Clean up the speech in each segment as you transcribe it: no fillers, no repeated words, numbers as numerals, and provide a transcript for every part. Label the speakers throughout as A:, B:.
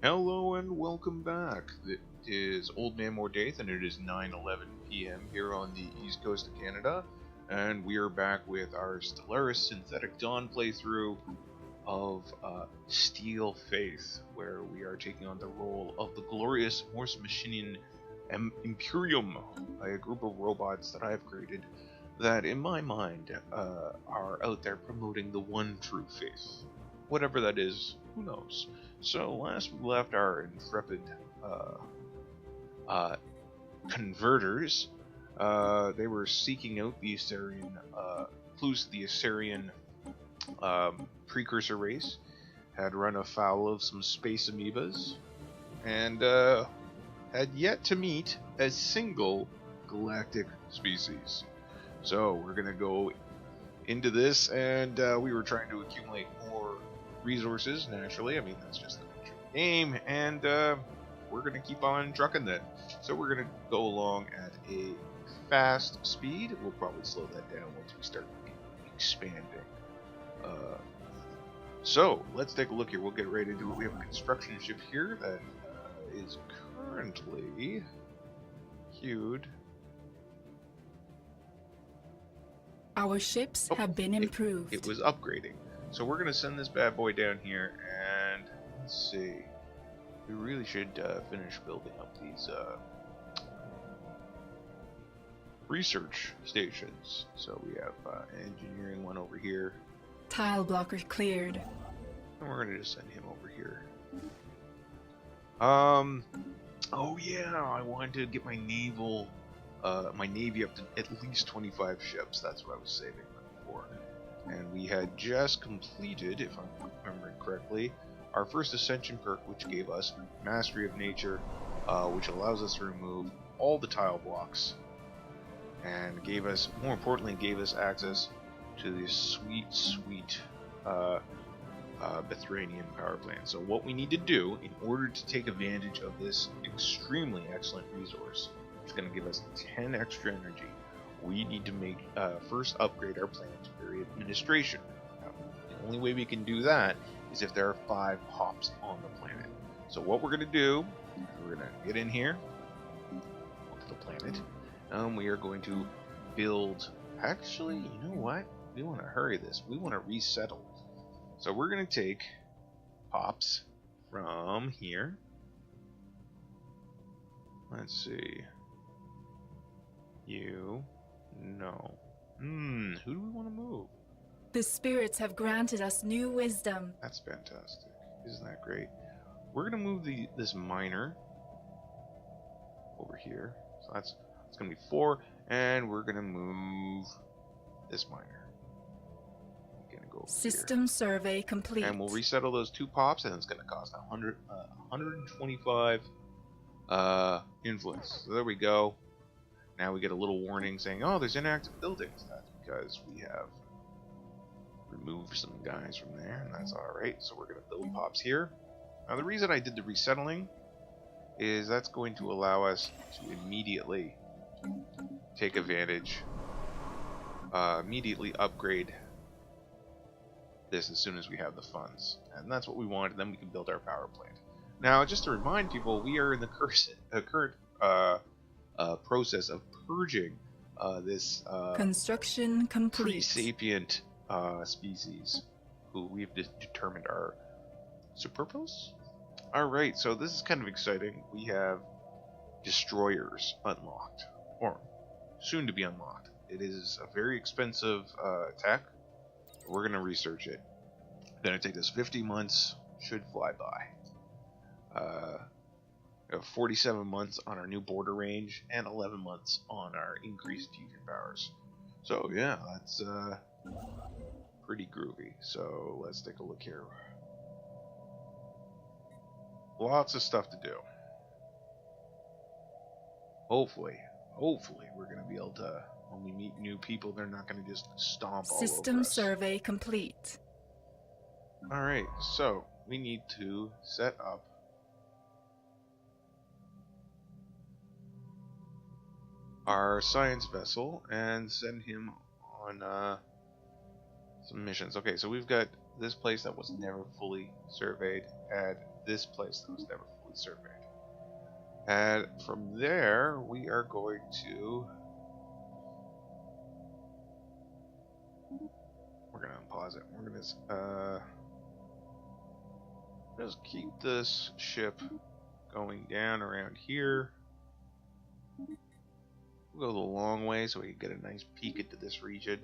A: Hello and welcome back. It is Old Man Mordaith and it is 9:11 p.m. here on the east coast of Canada, and we are back with our Stellaris Synthetic Dawn playthrough of Steel Faith, where we are taking on the role of the glorious Morse Machinian Imperium, a group of robots that I have created that, in my mind, are out there promoting the one true faith. Whatever that is, who knows? So last we left our intrepid converters, they were seeking out the Assyrian clues to the Assyrian precursor race, had run afoul of some space amoebas, and had yet to meet a single galactic species. So we're gonna go into this, and we were trying to accumulate more resources, naturally. I mean, that's just the nature of the game, and we're going to keep on trucking that. So we're going to go along at a fast speed. We'll probably slow that down once we start expanding. So let's take a look here. We'll get right into it. We have a construction ship here that is currently queued.
B: Our ships have been improved.
A: It was upgrading. So we're going to send this bad boy down here, and let's see. We really should finish building up these research stations. So we have engineering one over here.
B: Tile blocker cleared.
A: And we're going to just send him over here. Oh yeah, I wanted to get my navy up to at least 25 ships. That's what I was saving money for. And we had just completed, if I'm remembering correctly, our first ascension perk, which gave us Mastery of Nature, which allows us to remove all the tile blocks, and gave us, more importantly, gave us access to this sweet Bethranian power plant. So what we need to do in order to take advantage of this extremely excellent resource, which is going to give us 10 extra energy, we need to make first upgrade our planetary administration. Now, the only way we can do that is if there are 5 hops on the planet. So what we're going to do, we're going to get in here, look at the planet, we are going to build, actually, you know what, we want to hurry this, we want to resettle. So we're going to take hops from here, let's see, no. Who do we want to move?
B: The spirits have granted us new wisdom.
A: That's fantastic. Isn't that great? We're going to move this miner over here. So that's going to be 4. And we're going to move this miner. Going to go over
B: System
A: here.
B: survey complete.
A: And we'll resettle those 2 pops, and it's going to cost 125 influence. So there we go. Now we get a little warning saying, oh, there's inactive buildings. That's because we have removed some guys from there, and that's alright. So we're going to build pops here. Now the reason I did the resettling is that's going to allow us to immediately take advantage, immediately upgrade this as soon as we have the funds. And that's what we want, and then we can build our power plant. Now, just to remind people, we are in the current process of purging this
B: construction complete
A: pre-sapient species who we've determined are superfluous. Alright, so this is kind of exciting. We have destroyers unlocked, or soon to be unlocked. It is a very expensive tech. We're going to research it. Going to take us 50 months, should fly by. We have 47 months on our new border range and 11 months on our increased fusion powers. So yeah, that's pretty groovy. So let's take a look here. Lots of stuff to do. Hopefully we're going to be able to, when we meet new people, they're not going to just stomp all over us.
B: System survey complete.
A: Alright, so we need to set up our science vessel and send him on some missions. Okay, so we've got this place that was never fully surveyed, and this place that was never fully surveyed. And from there, we are going to... We're going to unpause it. We're going to just keep this ship going down around here. We'll go the long way so we can get a nice peek into this region.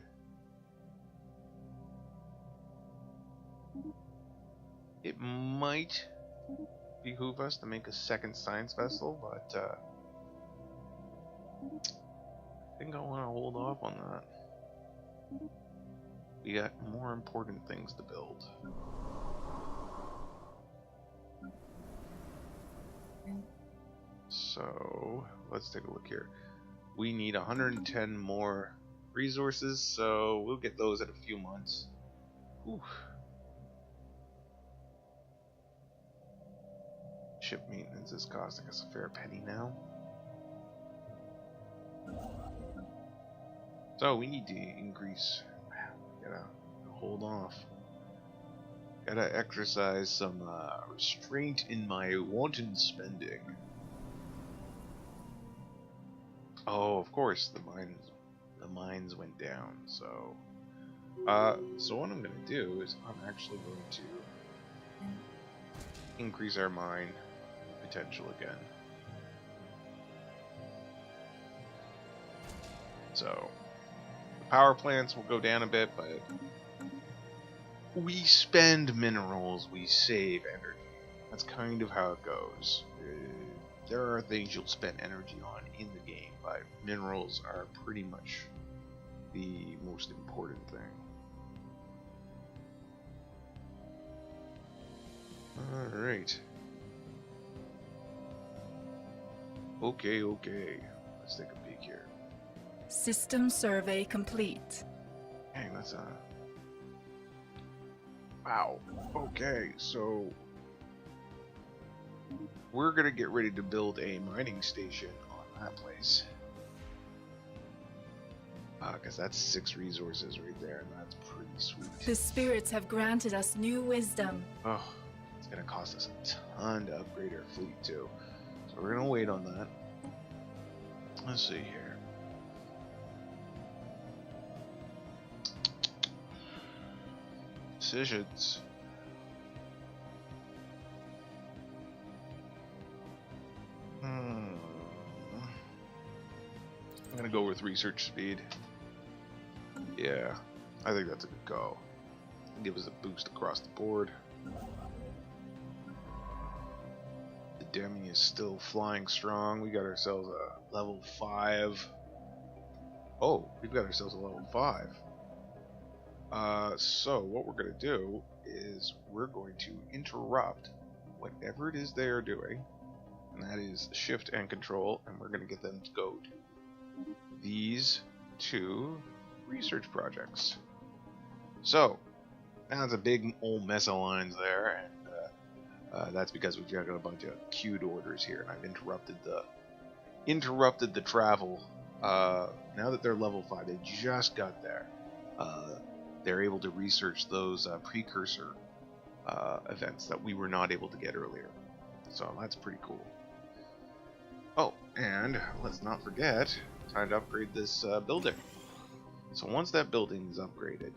A: It might behoove us to make a second science vessel, but I think I want to hold off on that. We got more important things to build. So let's take a look here. We need 110 more resources, so we'll get those in a few months. Whew. Ship maintenance is costing us a fair penny now. So we need to increase. Gotta hold off. Gotta exercise some restraint in my wanton spending. Oh, of course, the mines went down. So what I'm gonna do is I'm actually going to increase our mine potential again. So the power plants will go down a bit, but we spend minerals, we save energy. That's kind of how it goes. There are things you'll spend energy on in the game, but minerals are pretty much the most important thing. Alright. Okay. Let's take a peek here.
B: System survey complete.
A: Dang, that's wow. Okay, so we're gonna get ready to build a mining station on that place. Because that's 6 resources right there, and that's pretty sweet.
B: The spirits have granted us new wisdom.
A: Oh, it's gonna cost us a ton to upgrade our fleet too. So we're gonna wait on that. Let's see here. Decisions. I'm gonna go with research speed. Yeah, I think that's a good go. Give us a boost across the board. The Demi is still flying strong. We got ourselves a level 5. Oh, we've got ourselves a level 5. So what we're going to do is we're going to interrupt whatever it is they are doing, and that is shift and control, and we're going to get them to go to these 2 research projects. So now it's a big old mess of lines there, and that's because we've got a bunch of queued orders here, and I've interrupted the travel. Now that they're level 5, they just got there. They're able to research those precursor events that we were not able to get earlier. So that's pretty cool. Oh, and let's not forget, time to upgrade this building. So once that building is upgraded,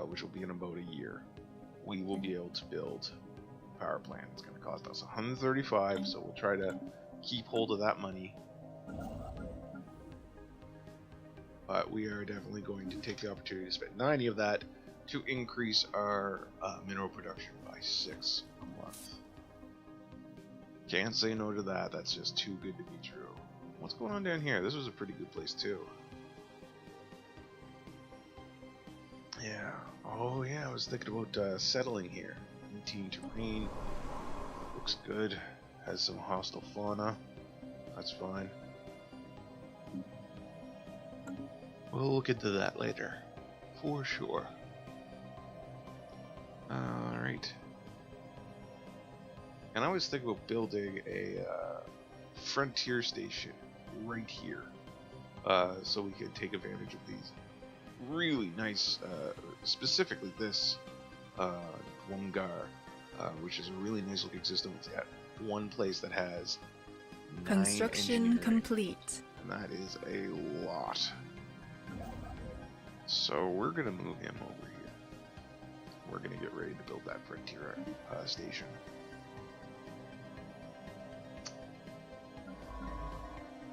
A: which will be in about a year, we will be able to build a power plant. It's going to cost us 135, so we'll try to keep hold of that money. But we are definitely going to take the opportunity to spend 90 of that to increase our mineral production by 6 a month. Can't say no to that. That's just too good to be true. What's going on down here? This was a pretty good place too. Yeah. Oh yeah, I was thinking about settling here. 18 terrain. Looks good. Has some hostile fauna. That's fine. We'll look into that later, for sure. Alright. And I was thinking about building a frontier station right here, so we could take advantage of these really nice, specifically this Wongar, which is a really nice looking system. It's got one place that has 9
B: Construction
A: engineering,
B: complete.
A: and that is a lot. So we're gonna move him over here. We're gonna get ready to build that frontier station.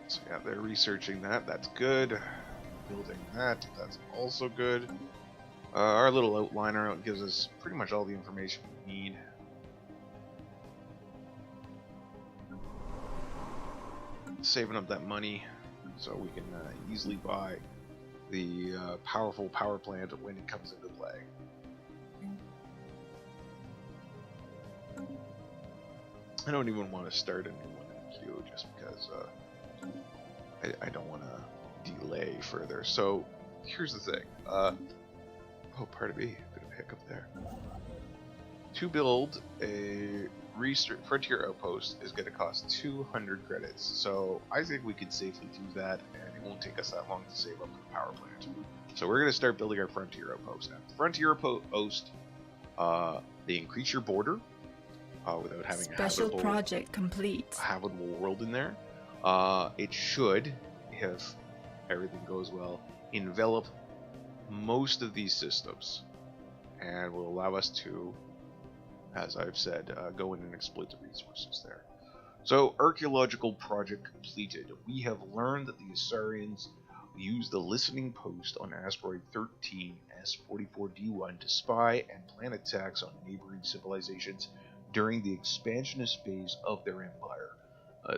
A: So yeah, they're researching that. That's good. Building that. That's also good. Our little outliner gives us pretty much all the information we need. Saving up that money so we can easily buy the powerful power plant when it comes into play. I don't even want to start a new one in the queue just because I don't want to delay further. So here's the thing. Oh, pardon me, a bit of a hiccup there. To build a frontier outpost is going to cost 200 credits. So I think we could safely do that, and it won't take us that long to save up the power plant. So we're going to start building our frontier outpost. Now, frontier outpost, they increase your border without having
B: Special project complete.
A: a habitable world in there. It should, if everything goes well, envelop most of these systems, and will allow us to, as I've said, go in and exploit the resources there. So, archaeological project completed. We have learned that the Asarians used the listening post on asteroid 13 S44D1 to spy and plan attacks on neighboring civilizations during the expansionist phase of their empire.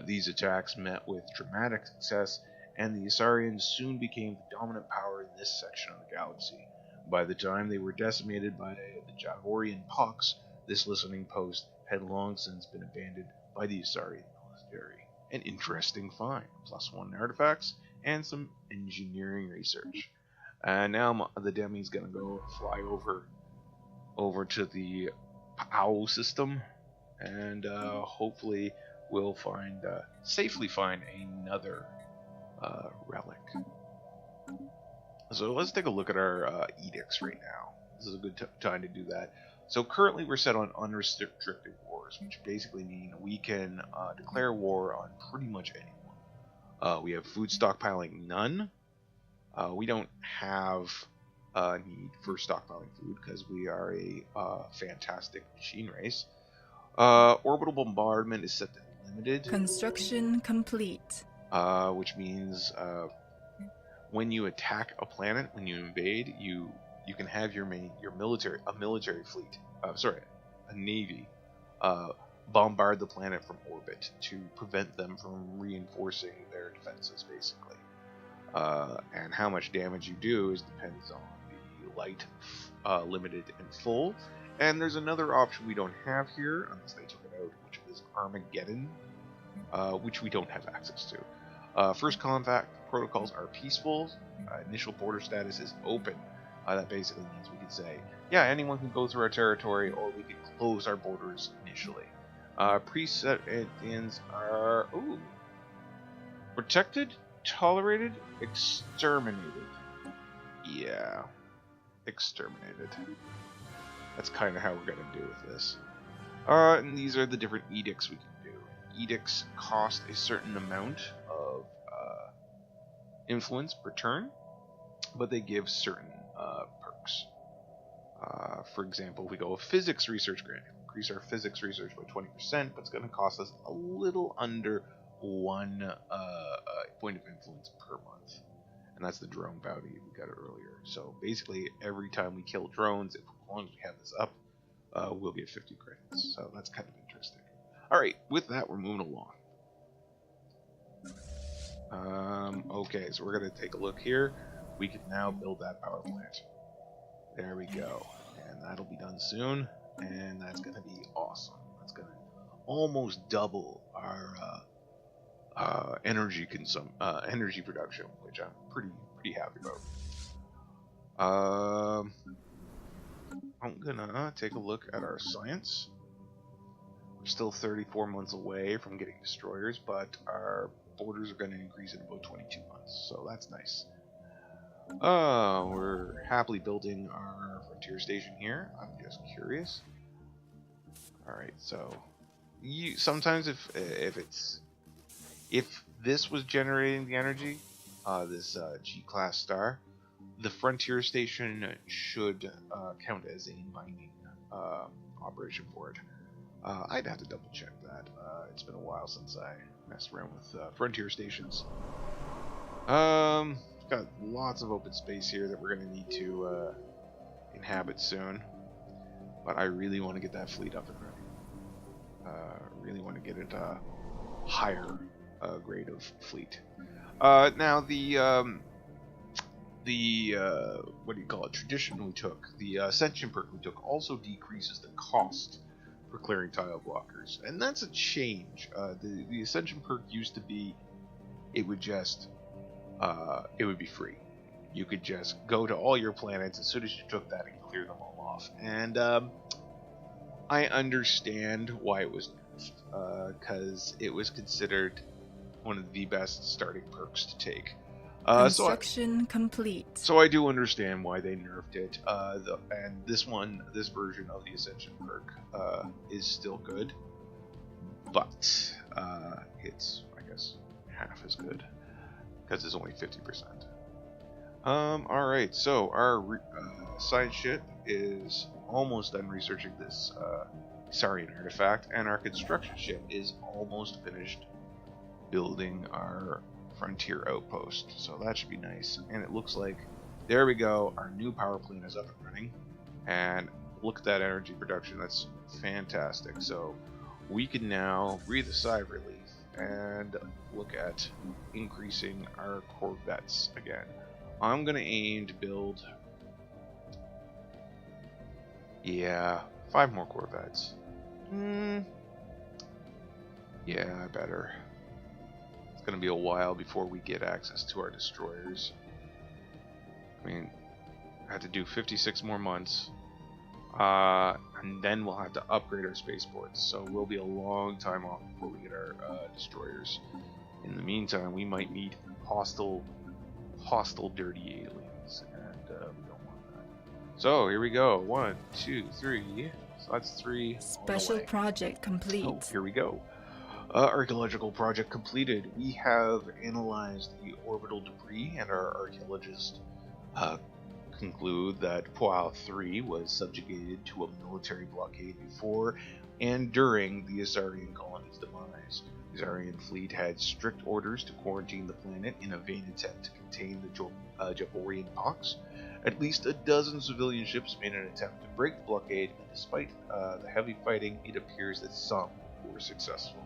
A: These attacks met with dramatic success, and the Asarians soon became the dominant power in this section of the galaxy. By the time they were decimated by the Javorian Pox, this listening post had long since been abandoned by the Asarian military. An interesting find. +1 artifacts and some engineering research. And now the Demi's gonna go fly over to the POW system, and hopefully we'll safely find another relic. So let's take a look at our edicts right now. This is a good time to do that. So currently we're set on unrestricted wars, which basically mean we can declare war on pretty much anyone. We have food stockpiling none. We don't have need for stockpiling food because we are a fantastic machine race. Orbital bombardment is set to limited.
B: Construction complete.
A: Which means when you attack a planet, when you invade, you can have your military fleet, a navy, bombard the planet from orbit to prevent them from reinforcing their defenses, basically. And how much damage you do depends on the light, limited, and full. And there's another option we don't have here, unless they took it out, which is Armageddon, which we don't have access to. First contact protocols are peaceful. Initial border status is open. That basically means we can say, yeah, anyone can go through our territory, or we can close our borders initially. Preset ends are protected, tolerated, exterminated. Yeah, exterminated. That's kind of how we're going to do with this. And these are the different edicts we can do. Edicts cost a certain amount of influence per turn, but they give certain perks. For example, if we go with physics research grant, increase our physics research by 20%, but it's going to cost us a little under 1 point of influence per month. And that's the drone bounty we got earlier. So basically, every time we kill drones, as long as we have this up, we'll get 50 credits. So that's kind of interesting. Alright, with that, we're moving along. Okay, so we're going to take a look here. We can now build that power plant. There we go. And that'll be done soon. And that's going to be awesome. That's going to almost double our energy production, which I'm pretty happy about. I'm gonna take a look at our science. We're still 34 months away from getting destroyers, but our borders are going to increase in about 22 months, so that's nice. We're happily building our frontier station here? I'm just curious. Alright, so sometimes if this was generating the energy, this G-class star, the frontier station should count as a mining operation for it. I'd have to double check that. It's been a while since I messed around with frontier stations. Got lots of open space here that we're going to need to inhabit soon. But I really want to get that fleet up and running. Really want to get it higher grade of fleet. Now the what do you call it? Tradition we took, the Ascension perk we took, also decreases the cost for clearing tile blockers, and that's a change. The Ascension perk used to be, it would be free. You could just go to all your planets as soon as you took that and clear them all off. And I understand why it was nerfed, because it was considered one of the best starting perks to take.
B: Construction complete.
A: So I do understand why they nerfed it. And this version of the Ascension perk is still good, but it's, I guess, half as good because it's only 50%. Alright, so our science ship is almost done researching this Saurian artifact, and our construction ship is almost finished building our frontier outpost, so that should be nice. And it looks like, there we go, our new power plant is up and running, and look at that energy production. That's fantastic. So we can now breathe a sigh of relief and look at increasing our corvettes again. I'm gonna aim to build, yeah, 5 more corvettes. Yeah, I better. Going to be a while before we get access to our destroyers. I mean, I had to do 56 more months, and then we'll have to upgrade our spaceports, so we'll be a long time off before we get our destroyers. In the meantime, we might meet hostile dirty aliens, and we don't want that. So here we go. 1, 2, 3. So that's 3.
B: Special project complete.
A: Oh, here we go. Archaeological project completed. We have analyzed the orbital debris, and our archaeologists conclude that Poal 3 was subjugated to a military blockade before and during the Asarian colony's demise. The Asarian fleet had strict orders to quarantine the planet in a vain attempt to contain the Javorian pox. At least a dozen civilian ships made an attempt to break the blockade, and despite the heavy fighting, it appears that some were successful.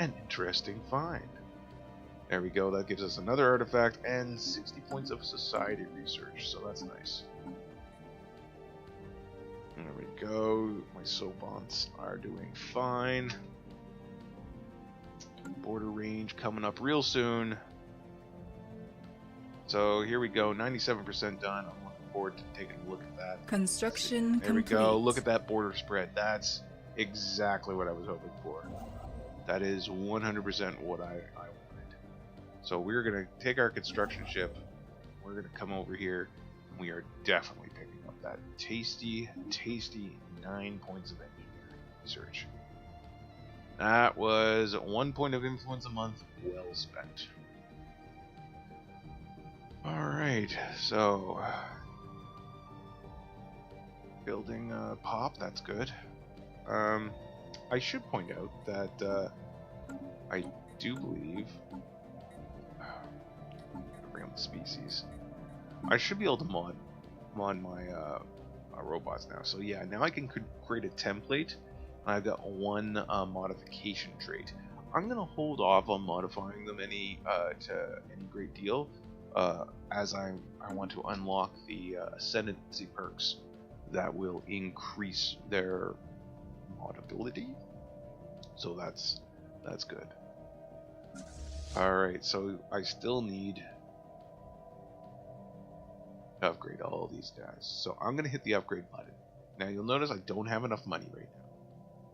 A: An interesting find. There we go, that gives us another artifact and 60 points of society research, so that's nice. There we go, my Sobants are doing fine. Border range coming up real soon. So here we go, 97% done. I'm looking forward to taking a look at that.
B: Construction
A: there
B: complete.
A: We go, look at that border spread. That's exactly what I was hoping for. That is 100% what I wanted. So we're going to take our construction ship, we're going to come over here, and we are definitely picking up that tasty 9 points of engineering research. That was 1 point of influence a month, well spent. Alright, so building pop, that's good. I should point out that I do believe, bring up the species, I should be able to mod my robots now. So yeah, now I can create a template. I've got 1 modification trait. I'm gonna hold off on modifying them to any great deal, as I want to unlock the ascendancy perks that will increase their modability. So that's good. Alright, so I still need to upgrade all these guys. So I'm gonna hit the upgrade button. Now you'll notice I don't have enough money right now.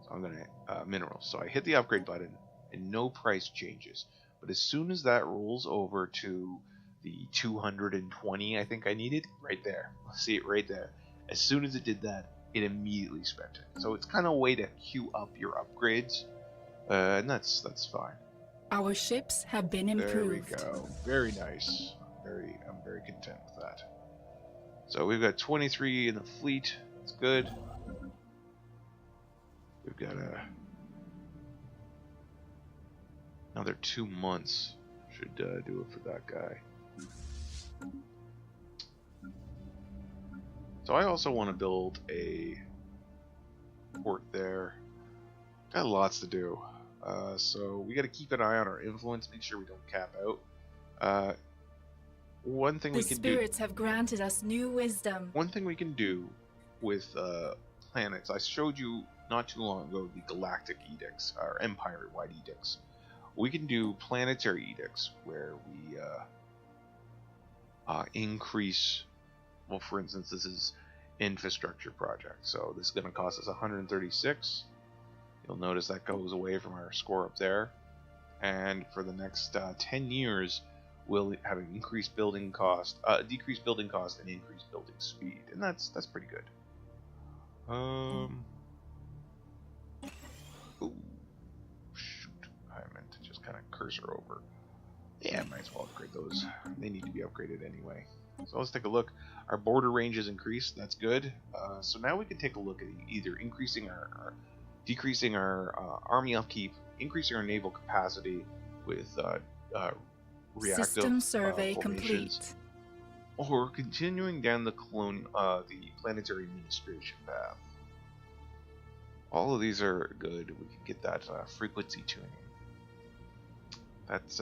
A: So I'm gonna minerals. So I hit the upgrade button and no price changes. But as soon as that rolls over to the 220 I think I needed, right there. See it right there. As soon as it did that, it immediately spent it. So it's kind of a way to queue up your upgrades, and that's fine.
B: Our ships have been improved.
A: There we go. Very nice. I'm very content with that. So we've got 23 in the fleet. That's good. We've got another 2 months. Should do it for that guy. So I also want to build a port there. Got lots to do. So we got to keep an eye on our influence, make sure we don't cap out. One thing we can do.
B: The spirits have granted us new wisdom.
A: One thing we can do with planets, I showed you not too long ago the galactic edicts, or empire-wide edicts. We can do planetary edicts where we increase. Well, for instance, this is infrastructure project, so this is going to cost us 136. You'll notice that goes away from our score up there, and for the next 10 years we'll have an increased building cost, decreased building cost, and increased building speed, and that's pretty good. Ooh, shoot, I meant to just kind of cursor over. Yeah, might as well upgrade those. They need to be upgraded anyway. So let's take a look. Our border range is increased. That's good. So now we can take a look at either increasing our decreasing our army upkeep, increasing our naval capacity with reactive
B: System survey
A: formations,
B: complete.
A: or continuing down the planetary administration path. All of these are good. We can get that frequency tuning. That's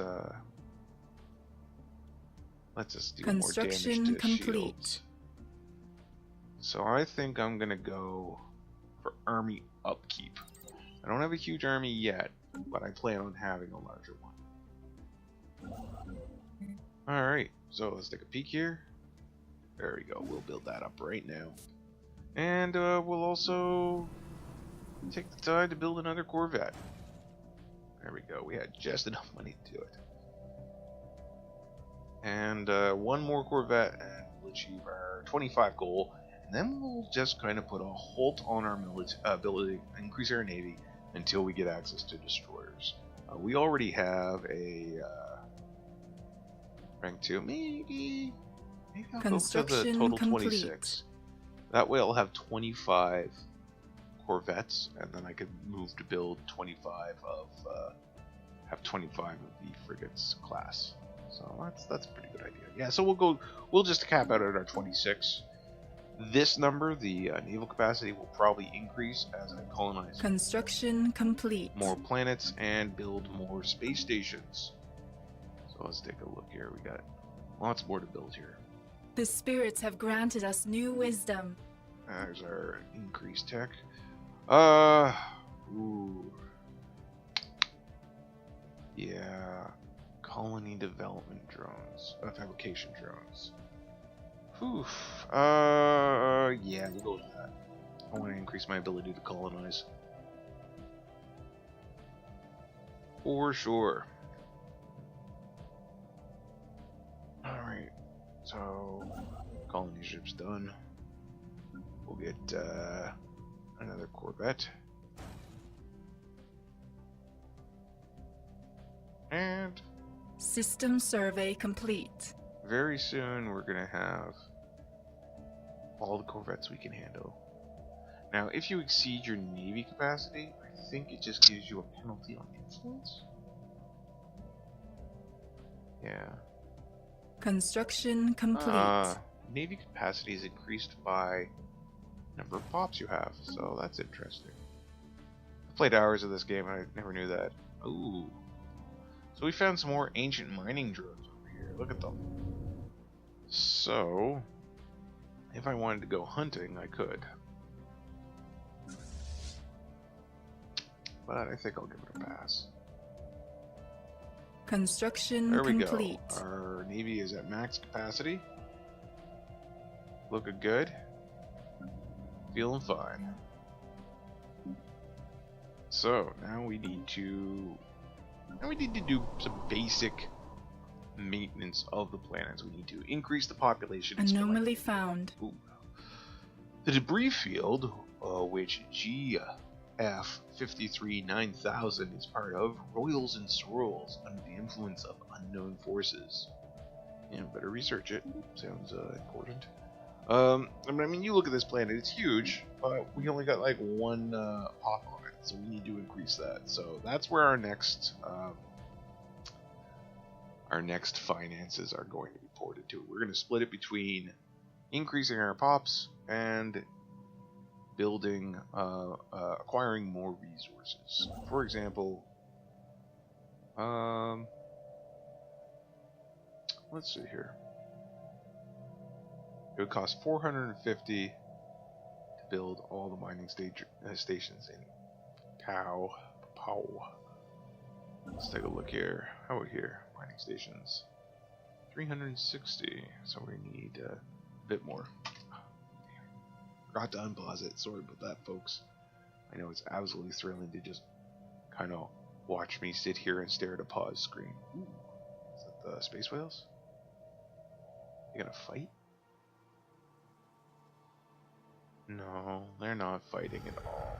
A: lets us do more damage to shields. So I think I'm gonna go for army upkeep. I don't have a huge army yet, but I plan on having a larger one. Alright, so let's take a peek here. There we go, we'll build that up right now. And we'll also take the time to build another Corvette. There we go, we had just enough money to do it. And one more Corvette, and we'll achieve our 25 goal. And then we'll just kind of put a halt on our ability, increase our navy, until we get access to destroyers. We already have a rank 2. Maybe I'll go to the total
B: complete.
A: 26. That way I'll have 25 Corvettes, and then I could move to build 25 of have 25 of the frigates class. So that's a pretty good idea. Yeah, so we'll just cap out at our 26. This number, the naval capacity, will probably increase as I colonize
B: Construction complete.
A: more planets and build more space stations. So let's take a look here. We got lots more to build here.
B: The spirits have granted us new wisdom.
A: There's our increased tech. Ooh. Yeah. Colony development drones. Fabrication drones. Oof. Yeah, we'll go with that. I want to increase my ability to colonize. For sure. Alright. So, colony ship's done. We'll get another Corvette. And
B: System survey complete.
A: very soon we're going to have all the Corvettes we can handle. Now, if you exceed your Navy capacity, I think it just gives you a penalty on influence. Yeah.
B: Construction complete.
A: Navy capacity is increased by number of pops you have, so that's interesting. I played hours of this game and I never knew that. Ooh. So we found some more ancient mining drones over here. Look at them. So, if I wanted to go hunting, I could. But I think I'll give it a pass.
B: Construction
A: There we
B: complete.
A: go. Our navy is at max capacity. Looking good. Feeling fine. So now we need to do some basic maintenance of the planets. We need to increase the population.
B: Anomaly found.
A: Ooh. The debris field, which GF53-9000 is part of, roils and swirls under the influence of unknown forces. Yeah, better research it. Sounds important. I mean, you look at this planet, it's huge, but we only got like one pop on it, so we need to increase that. So that's where our next finances are going to be ported to. We're going to split it between increasing our pops and building, acquiring more resources. For example, let's see here. It would cost 450 to build all the mining stations in Pow. Let's take a look here. How about here? Mining stations. 360. So we need a bit more. Forgot to unpause it. Sorry about that, folks. I know it's absolutely thrilling to just kind of watch me sit here and stare at a pause screen. Ooh. Is that the space whales? You gonna fight? No, they're not fighting at all.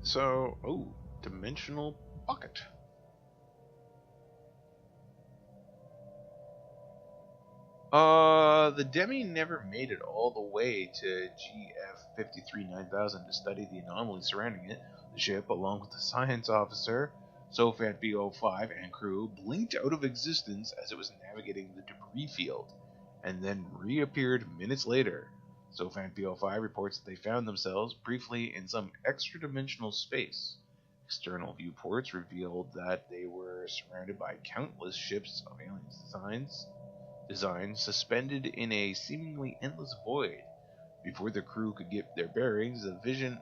A: So, oh, dimensional pocket. The Demi never made it all the way to GF53-9000 to study the anomaly surrounding it. The ship, along with the science officer, Sofant B05, and crew, blinked out of existence as it was navigating the debris field, and then reappeared minutes later. Sofant B05 reports that they found themselves briefly in some extra-dimensional space. External viewports revealed that they were surrounded by countless ships of alien designs suspended in a seemingly endless void. Before the crew could get their bearings, the vision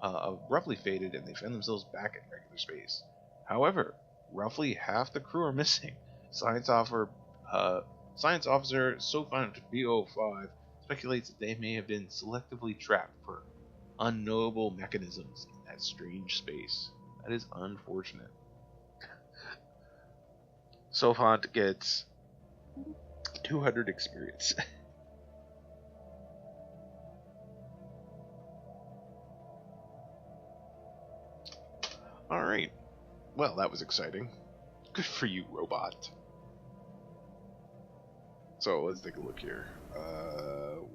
A: abruptly faded and they found themselves back in regular space. However, roughly half the crew are missing. Science officer Sofant B05 speculates that they may have been selectively trapped for unknowable mechanisms in that strange space. That is unfortunate. Sofant gets 200 experience. Alright. Well, that was exciting. Good for you, robot. So, let's take a look here.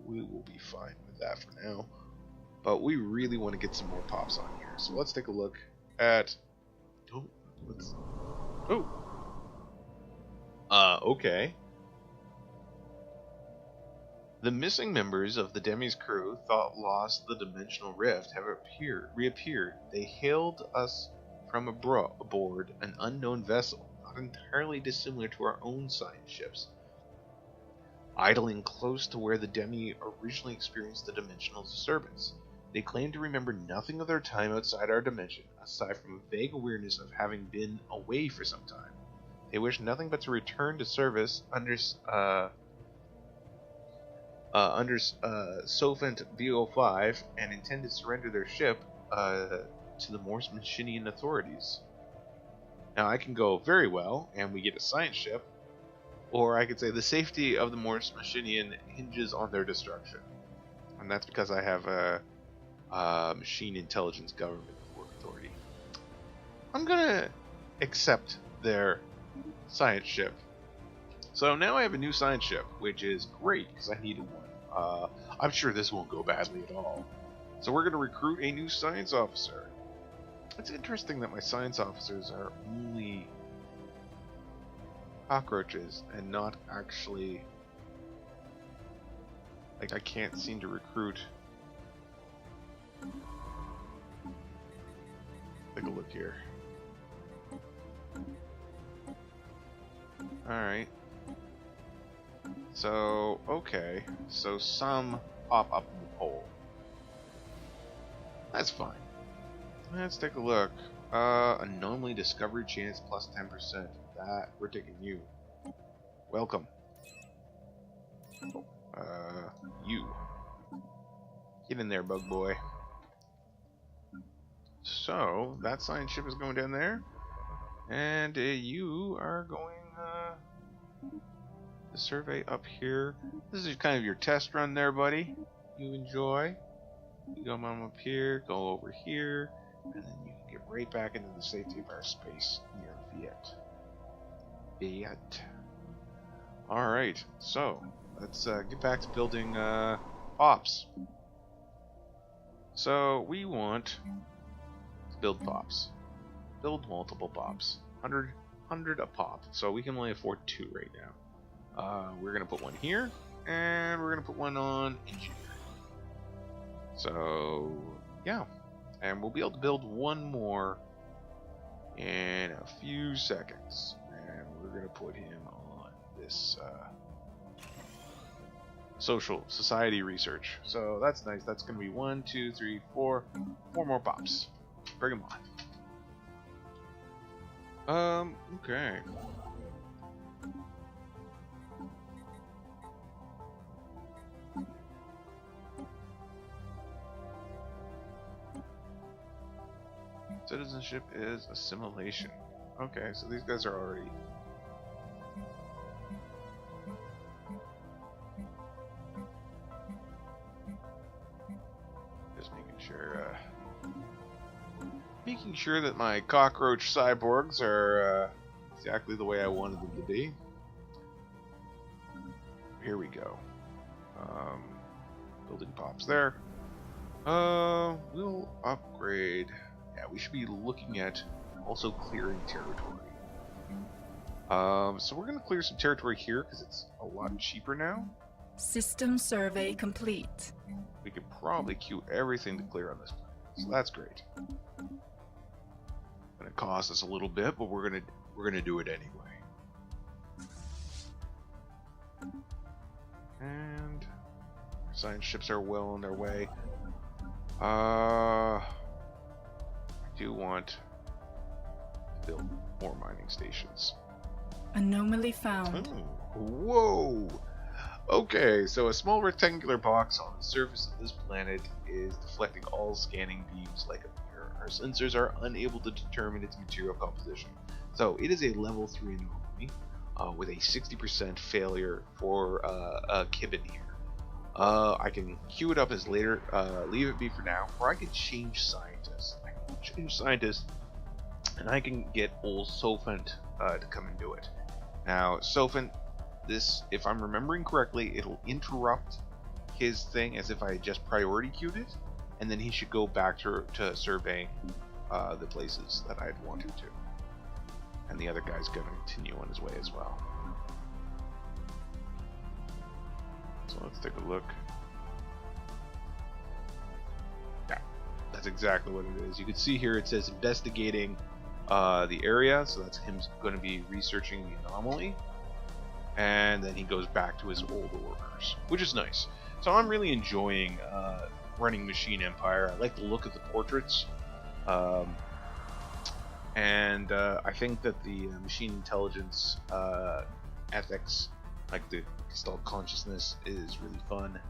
A: We will be fine with that for now. But we really want to get some more pops on here. So let's take a look at... okay. The missing members of the Demi's crew, thought lost the dimensional rift, have reappeared. They hailed us from aboard an unknown vessel, not entirely dissimilar to our own science ships, idling close to where the Demi originally experienced the dimensional disturbance. They claim to remember nothing of their time outside our dimension, aside from a vague awareness of having been away for some time. They wish nothing but to return to service under Sofant B05 and intend to surrender their ship to the Morse Machinian authorities. Now I can go very well, and we get a science ship, or I could say the safety of the Morse Machinian hinges on their destruction. And that's because I have a machine intelligence government authority. I'm gonna accept their science ship. So now I have a new science ship, which is great because I needed one. I'm sure this won't go badly at all. So we're gonna recruit a new science officer. It's interesting that my science officers are only cockroaches and not actually, like, I can't seem to recruit. Take a look here. Alright. So, okay. So some pop up in the poll. That's fine. Let's take a look. Anomaly discovery chance plus 10%. That, we're taking you. Welcome. You. Get in there, bug boy. So, that science ship is going down there. And you are going the survey up here. This is kind of your test run there, buddy. You enjoy. You come on up here, go over here, and then you can get right back into the safety of our space near Viet. Alright, so let's get back to building pops. So we want to build pops. Build multiple pops. 100 a pop. So we can only afford 2 right now. We're going to put one here, and we're going to put one on engineering. So, yeah. And we'll be able to build one more in a few seconds. And we're going to put him on this social society research. So that's nice. That's going to be 1, 2, 3, 4 more pops. Bring them on. Okay. Citizenship is assimilation. Okay, so these guys are already... Just making sure that my cockroach cyborgs are exactly the way I wanted them to be. Here we go. Building pops there. We'll upgrade. Yeah, we should be looking at also clearing territory. So we're going to clear some territory here because it's a lot cheaper now.
B: System survey complete.
A: We could probably queue everything to clear on this planet, so that's great. Gonna cost us a little bit, but we're gonna do it anyway. And our science ships are well on their way. I do want to build more mining stations.
B: Anomaly found.
A: Oh, whoa! Okay, so a small rectangular box on the surface of this planet is deflecting all scanning beams like a mirror. Our sensors are unable to determine its material composition. So it is a level 3 anomaly with a 60% failure for a Kibben here. I can queue it up as later, leave it be for now, or I can change scientists. And I can get old Sophant to come and do it. Now, Sophant, this, if I'm remembering correctly, it'll interrupt his thing as if I had just priority queued it, and then he should go back to surveying the places that I'd wanted to. And the other guy's going to continue on his way as well. So let's take a look. Yeah, that's exactly what it is. You can see here it says investigating the area, so that's him going to be researching the anomaly. And then he goes back to his old orders, which is nice. So I'm really enjoying running Machine Empire. I like the look of the portraits. And I think that the machine intelligence ethics, like the Gestalt consciousness, is really fun.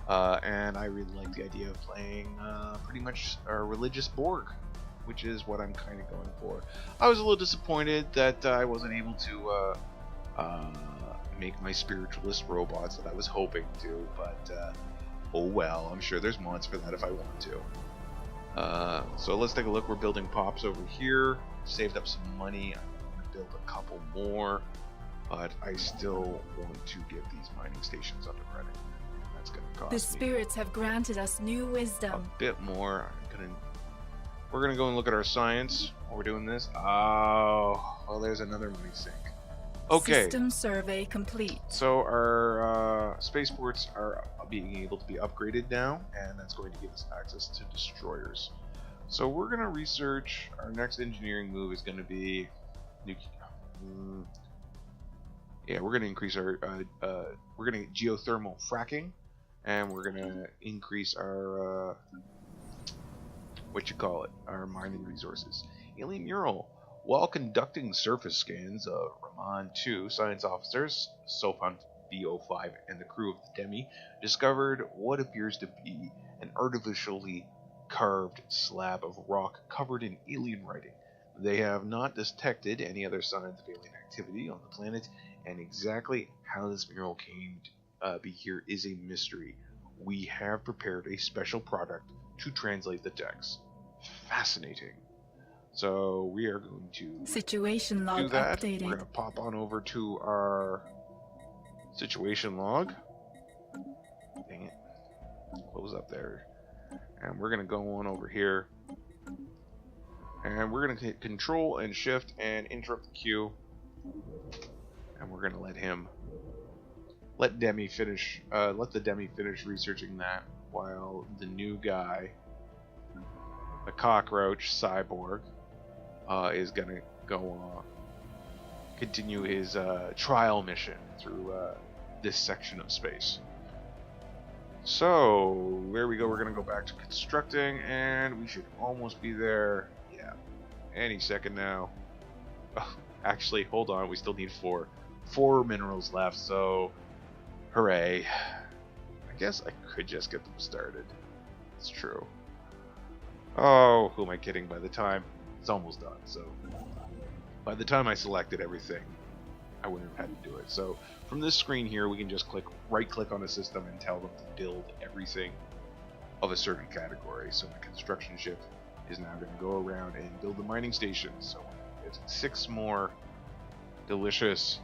A: And I really like the idea of playing pretty much a religious Borg, which is what I'm kind of going for. I was a little disappointed that I wasn't able to make my spiritualist robots that I was hoping to, but oh well, I'm sure there's mods for that if I want to. So let's take a look. We're building pops over here. Saved up some money. I'm going to build a couple more, but I still want to get these mining stations up and running. That's going to cost
B: The spirits have granted us new wisdom.
A: A bit more. We're going to go and look at our science while we're doing this. Oh, there's another money sink. Okay.
B: System survey complete.
A: So our spaceports are being able to be upgraded now, and that's going to give us access to destroyers. So we're going to research. Our next engineering move is going to be yeah, we're going to increase our we're going to geothermal fracking, and we're going to increase our our mining resources. Alien mural. While conducting surface scans of Raman 2, science officers, Sophant B05 and the crew of the Demi discovered what appears to be an artificially carved slab of rock covered in alien writing. They have not detected any other signs of alien activity on the planet and exactly how this mural came to be here is a mystery. We have prepared a special product to translate the text. Fascinating. So we are going to
B: Situation log
A: do that.
B: updated.
A: We're going to pop on over to our situation log. Dang it. Close up there. And we're going to go on over here. And we're going to hit Control and Shift and interrupt the queue. And we're going to let the Demi finish researching that, while the new guy, the cockroach cyborg, is going to go continue his trial mission through this section of space. So, there we go. We're going to go back to constructing, and we should almost be there. Yeah, any second now. Oh, actually, hold on. We still need four minerals left, so hooray. I guess I could just get them started. It's true. Oh, who am I kidding? By the time it's almost done, so by the time I selected everything, I wouldn't have had to do it. So from this screen here, we can just right click on a system and tell them to build everything of a certain category. So the construction ship is now going to go around and build the mining station. So it's 6 more delicious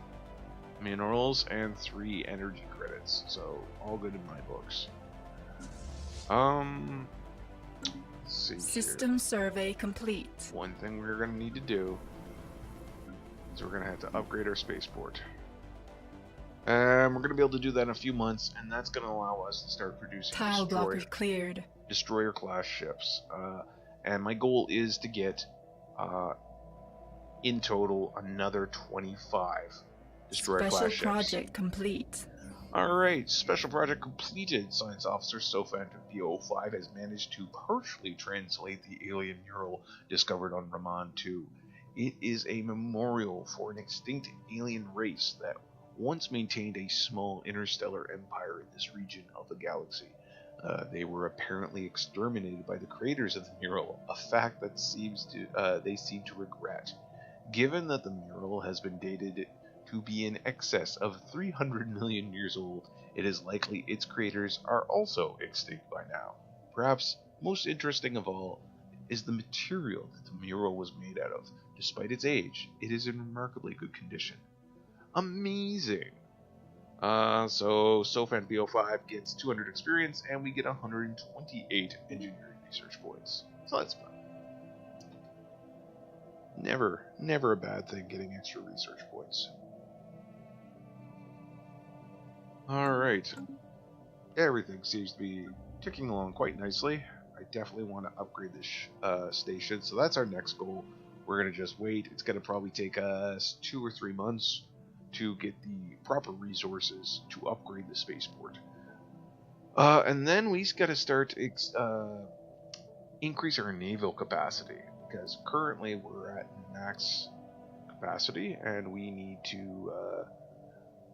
A: minerals and 3 energy credits. So all good in my books. Let's see
B: System
A: here.
B: survey complete.
A: One thing we're going to need to do is we're going to have to upgrade our spaceport. And we're going to be able to do that in a few months, and that's going to allow us to start producing
B: Tile blocker cleared.
A: destroyer class ships. And my goal is to get in total another 25 destroyer class ships.
B: Special project complete.
A: Alright, special project completed. Science Officer Sofant P05 has managed to partially translate the alien mural discovered on Raman 2. It is a memorial for an extinct alien race that once maintained a small interstellar empire in this region of the galaxy. They were apparently exterminated by the creators of the mural, a fact that they seem to regret. Given that the mural has been dated to be in excess of 300 million years old, it is likely its creators are also extinct by now. Perhaps most interesting of all is the material that the mural was made out of. Despite its age, it is in remarkably good condition. Amazing! So Sofan B05 gets 200 experience, and we get 128 engineering research points. So that's fun. Never a bad thing getting extra research points. Alright. Everything seems to be ticking along quite nicely. I definitely want to upgrade this station, so that's our next goal. We're going to just wait. It's going to probably take us 2 or 3 months to get the proper resources to upgrade the spaceport. And then we got to start increase our naval capacity, because currently we're at max capacity and we need to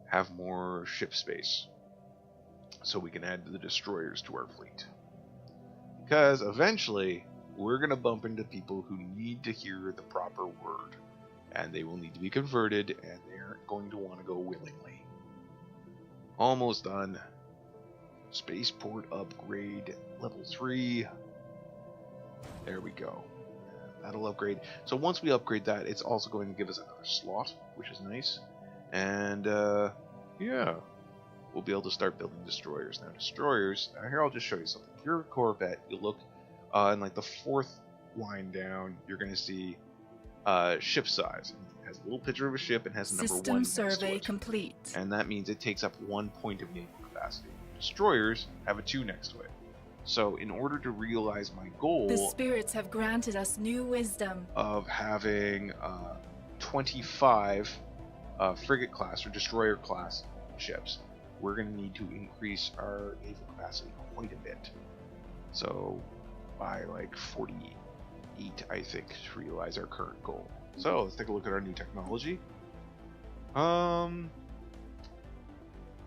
A: have more ship space so we can add the destroyers to our fleet. Because eventually we're going to bump into people who need to hear the proper word, and they will need to be converted, and they're going to want to go willingly. Almost done. Spaceport upgrade level 3. There we go. That'll upgrade. So once we upgrade that, it's also going to give us another slot, which is nice. And yeah, we'll be able to start building destroyers. Now destroyers, here I'll just show you something. If you're a Corvette, you look in like the 4th line down, you're going to see ship size. It has a little picture of a ship and has a number 1
B: System
A: next to
B: survey
A: it.
B: complete.
A: And that means it takes up 1 point of naval capacity. Destroyers have a 2 next to it. So in order to realize my goal,
B: The spirits have granted us new wisdom
A: of having 25 frigate class or destroyer class ships, we're going to need to increase our naval capacity quite a bit. So by like 48, I think, to realize our current goal. So let's take a look at our new technology. I'm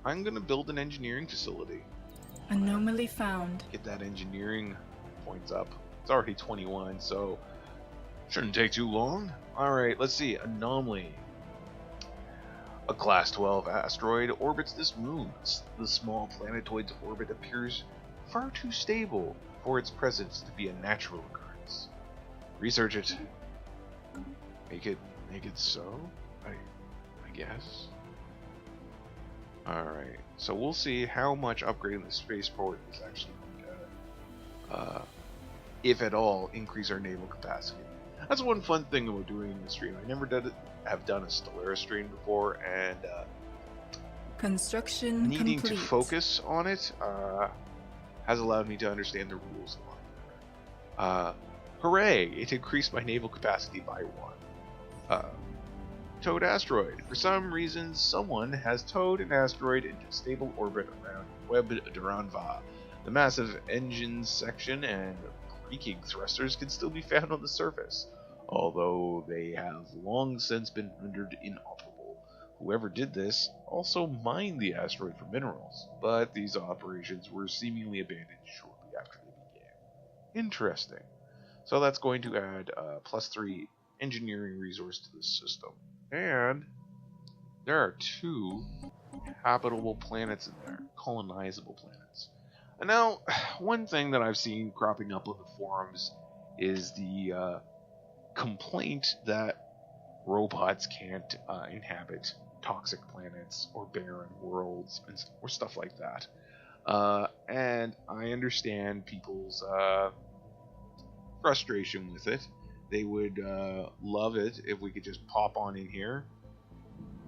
A: going to build an engineering facility.
B: Anomaly found.
A: Get that engineering points up. It's already 21, so shouldn't take too long. Alright, let's see. Anomaly. A Class 12 asteroid orbits this moon. The small planetoid's orbit appears far too stable for its presence to be a natural occurrence. Research it. Make it so? I guess. Alright, so we'll see how much upgrading the spaceport is actually going to, if at all, increase our naval capacity. That's one fun thing about doing the stream. I never have done a Stellaris stream before, and
B: construction
A: needing
B: complete.
A: to focus on it has allowed me to understand the rules a lot better. Hooray! It increased my naval capacity by 1. Towed asteroid. For some reason, someone has towed an asteroid into stable orbit around Web Duranva. The massive engine section and braking thrusters can still be found on the surface, although they have long since been rendered inoperable. Whoever did this also mined the asteroid for minerals, but these operations were seemingly abandoned shortly after they began. Interesting. So that's going to add +3 engineering resource to this system. And there are 2 habitable planets in there, colonizable planets. And now, one thing that I've seen cropping up on the forums is the complaint that robots can't inhabit toxic planets or barren worlds or stuff like that. And I understand people's frustration with it. They would love it if we could just pop on in here,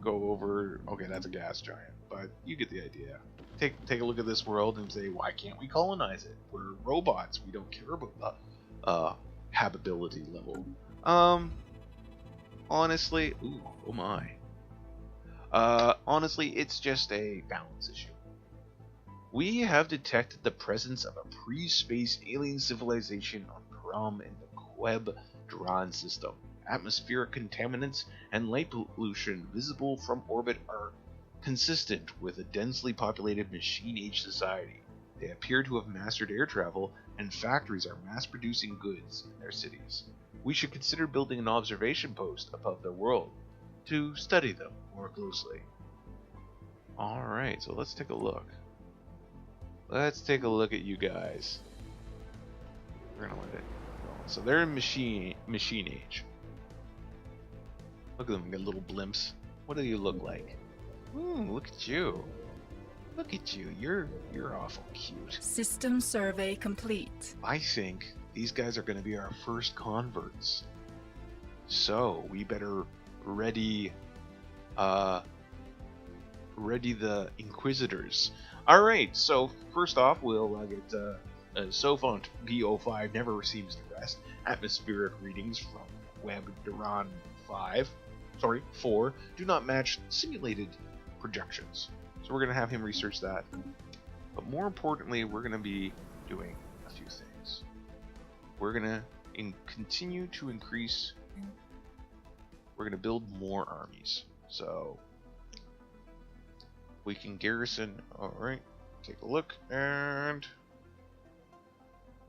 A: go over. Okay, that's a gas giant, but you get the idea. Take a look at this world and say, why can't we colonize it? We're robots. We don't care about the habitability level. Honestly, ooh, oh my. Honestly, it's just a balance issue. We have detected the presence of a pre-space alien civilization on Param in the Queb Duran system. Atmospheric contaminants and light pollution visible from orbit are consistent with a densely populated machine-age society. They appear to have mastered air travel, and factories are mass-producing goods in their cities. We should consider building an observation post above their world to study them more closely. Alright, so let's take a look. Let's take a look at you guys. We're gonna let it go. So they're in machine age. Look at them, got little blimps. What do you look like? Ooh, look at you. Look at you. You're awful cute.
B: System survey complete.
A: I think these guys are going to be our first converts. So we better ready the Inquisitors. All right. So first off, we'll get Sophont B05 never seems to rest. Atmospheric readings from Web Duran 4 do not match simulated projections. So we're going to have him research that. But more importantly, we're going to be doing a few things. We're going to continue to increase. We're going to build more armies. So we can garrison. Alright, take a look. And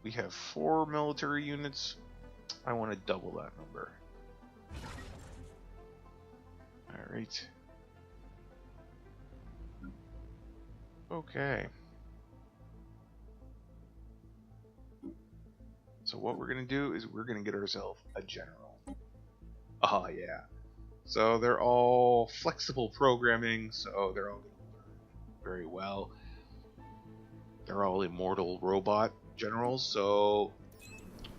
A: we have 4 military units. I want to double that number. Alright. Okay. So what we're going to do is we're going to get ourselves a general. Ah, yeah. So they're all flexible programming, so they're all going to learn very well. They're all immortal robot generals, so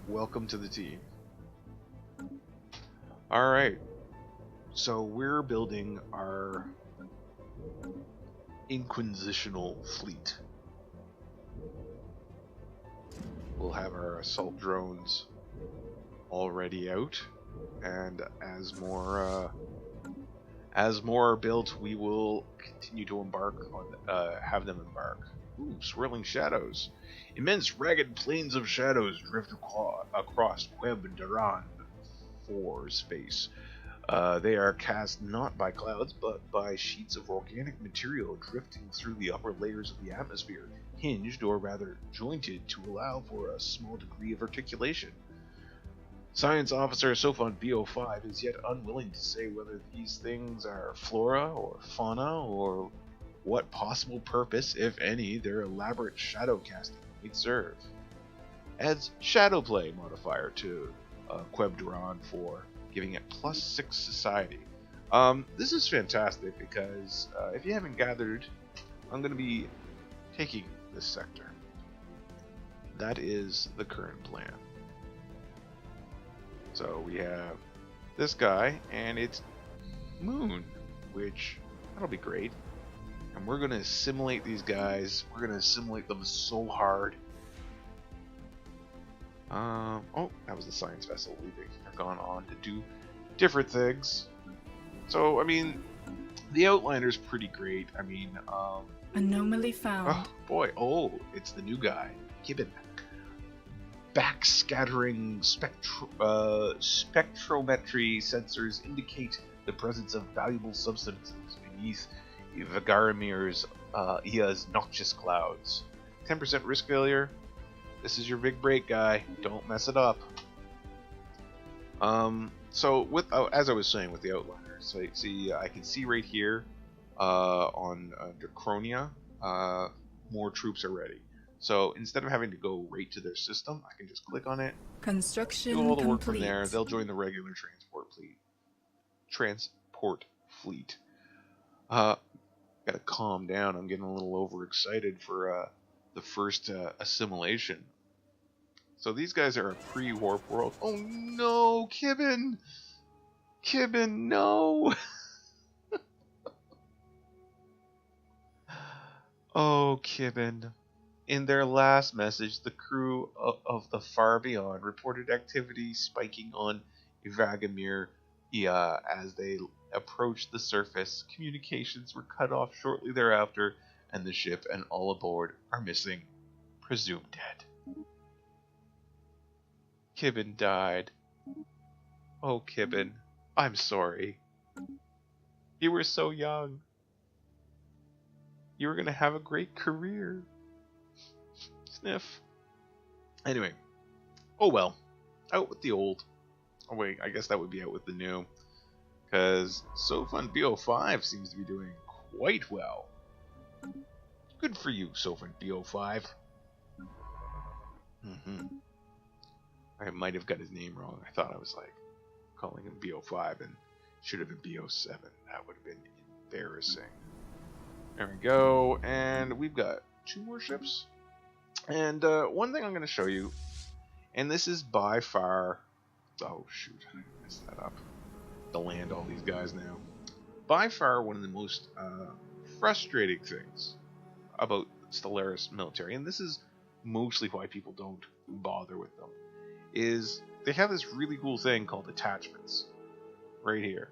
A: welcome to the team. Alright. So we're building our Inquisitional fleet. We'll have our assault drones already out, and as more are built, we will continue to have them embark. Ooh, swirling shadows. Immense ragged plains of shadows drift across Web Duran 4 space. They are cast not by clouds, but by sheets of organic material drifting through the upper layers of the atmosphere, hinged or rather jointed to allow for a small degree of articulation. Science Officer Sofon BO5 is yet unwilling to say whether these things are flora or fauna or what possible purpose, if any, their elaborate shadow casting might serve. Adds Shadow Play modifier to Quebduron for giving it +6 society. This is fantastic because if you haven't gathered, I'm going to be taking this sector. That is the current plan. So we have this guy, and it's Moon, which that'll be great. And we're going to assimilate these guys. We're going to assimilate them so hard. Oh, that was the science vessel leaving. They've gone on to do different things. So, I mean, the Outliner's pretty great. I mean,
B: Anomaly found.
A: oh boy, oh, it's the new guy, Gibbon. Backscattering spectrometry sensors indicate the presence of valuable substances beneath Vagaramir's Ia's noxious clouds. 10% risk failure. This is your big break, guy. Don't mess it up. So with as I was saying with the Outlander, so see, I can see right here on Dracronia, more troops are ready. So instead of having to go right to their system, I can just click on it,
B: Construction
A: do all the work
B: complete.
A: from there. They'll join the regular transport fleet. Gotta calm down. I'm getting a little overexcited for the first assimilation. So these guys are a pre-warp world. Oh no, Kibbin! Kibbin, no! Oh, Kibbin. In their last message, the crew of the Far Beyond reported activity spiking on Vagamir as they approached the surface. Communications were cut off shortly thereafter, and the ship and all aboard are missing, presumed dead. Kibbin died. Oh, Kibbin, I'm sorry. You were so young. You were going to have a great career. Sniff. Anyway. Oh well. Out with the old. Oh wait, I guess that would be out with the new. Because Sofon BO5 seems to be doing quite well. Good for you, Sofon BO5. I might have got his name wrong. I thought I was like calling him BO5 and should have been BO7. That would have been embarrassing. There we go. And we've got 2 more ships. And one thing I'm going to show you, and this is by far, oh shoot, I messed that up, to land all these guys now. By far one of the most frustrating things about Stellaris military, and this is mostly why people don't bother with them, is they have this really cool thing called attachments, right here.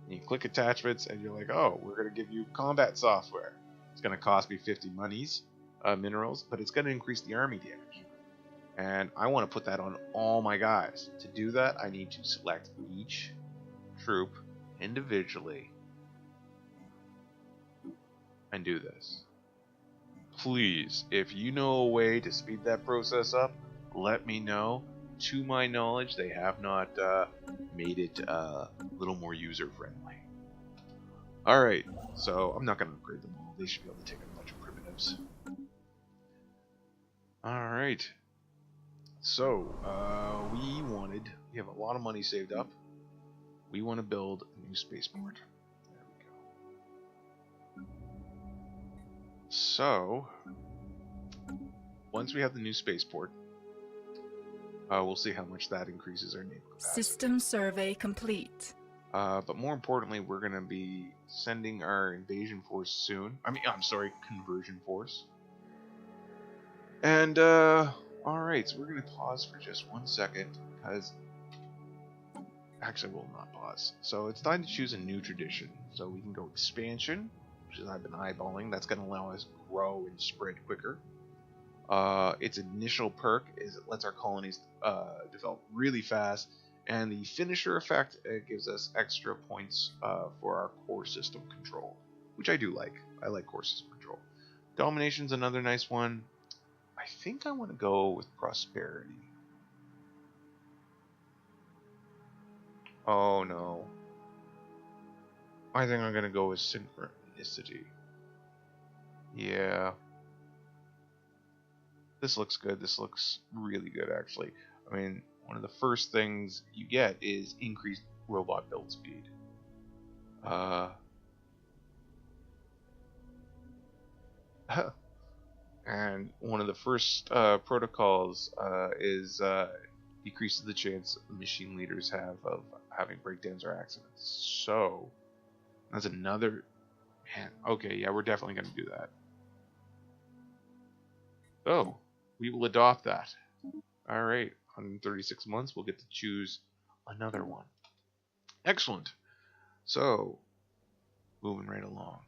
A: And you click attachments and you're like, oh, we're going to give you combat software. It's going to cost me 50 monies. Minerals, but it's going to increase the army damage. And I want to put that on all my guys. To do that, I need to select each troop individually and do this. Please, if you know a way to speed that process up, let me know. To my knowledge, they have not made it a little more user-friendly. Alright, so I'm not going to upgrade them all. They should be able to take a bunch of primitives. Alright, so we have a lot of money saved up. We want to build a new spaceport. There we go. So, once we have the new spaceport, we'll see how much that increases our naval capacity.
B: System survey complete.
A: But more importantly, we're going to be sending our invasion force soon. Conversion force. And, alright, so we're going to pause for just 1 second, because... Actually, we'll not pause. So it's time to choose a new tradition. So we can go expansion, which is I've been eyeballing. That's going to allow us to grow and spread quicker. Its initial perk is it lets our colonies develop really fast. And the finisher effect, it gives us extra points for our core system control, which I do like. I like core system control. Domination's another nice one. I think I want to go with prosperity. Oh no. I think I'm gonna go with synchronicity. Yeah. This looks good. This looks really good, actually. I mean, one of the first things you get is increased robot build speed. And one of the first protocols is decreases the chance the machine leaders have of having breakdowns or accidents. So, that's another... Man, okay, yeah, we're definitely going to do that. Oh, we will adopt that. Alright, 136 months, we'll get to choose another one. Excellent. So, moving right along.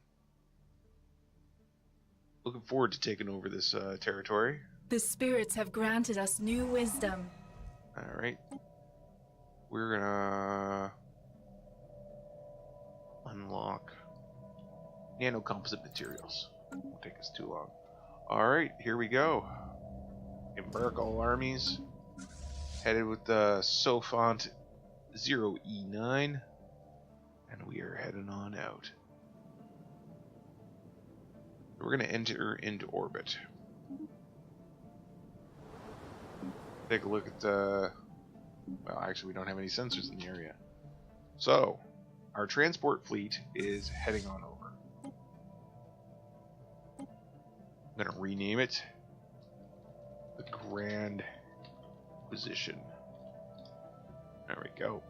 A: Looking forward to taking over this territory.
B: The spirits have granted us new wisdom.
A: Alright. We're gonna unlock nanocomposite materials. Won't take us too long. Alright, here we go. Embark all armies. Headed with the Sophont 0E9. And we are heading on out. We're going to enter into orbit. Take a look at the... Well, actually, we don't have any sensors in the area. So, our transport fleet is heading on over. I'm going to rename it the Grand Inquisition. There we go.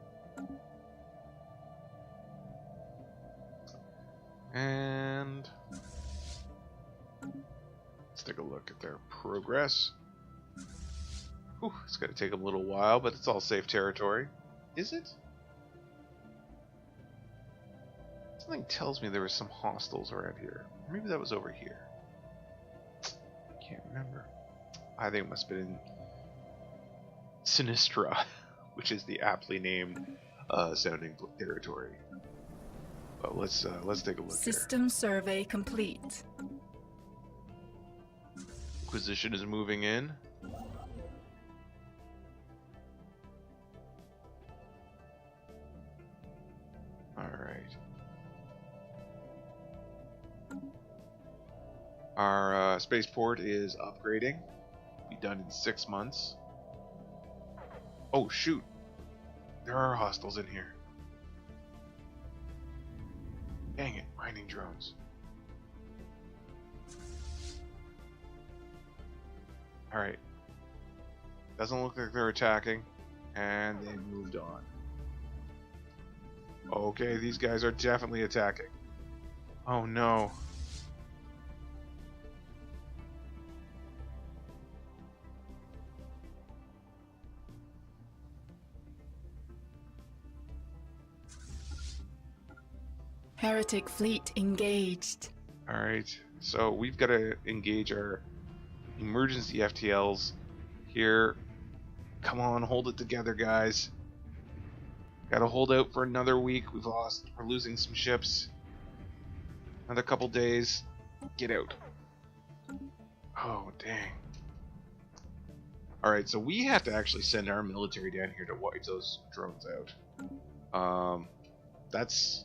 A: And... let's take a look at their progress. Whew, it's going to take a little while, but it's all safe territory. Is it? Something tells me there were some hostiles around here. Maybe that was over here. I can't remember. I think it must have been in Sinistra, which is the aptly named sounding territory. But let's take a look.
B: System survey complete.
A: Inquisition is moving in. Alright. Our spaceport is upgrading. Be done in 6 months. Oh shoot! There are hostiles in here. Dang it, mining drones. Alright. Doesn't look like they're attacking. And they moved on. Okay, these guys are definitely attacking. Oh no.
B: Heretic fleet engaged.
A: Alright, so we've got to engage our emergency FTLs here. Come on, hold it together, guys. Gotta hold out for another week. We're losing some ships. Another couple days. Get out. Oh, dang. Alright, so we have to actually send our military down here to wipe those drones out. That's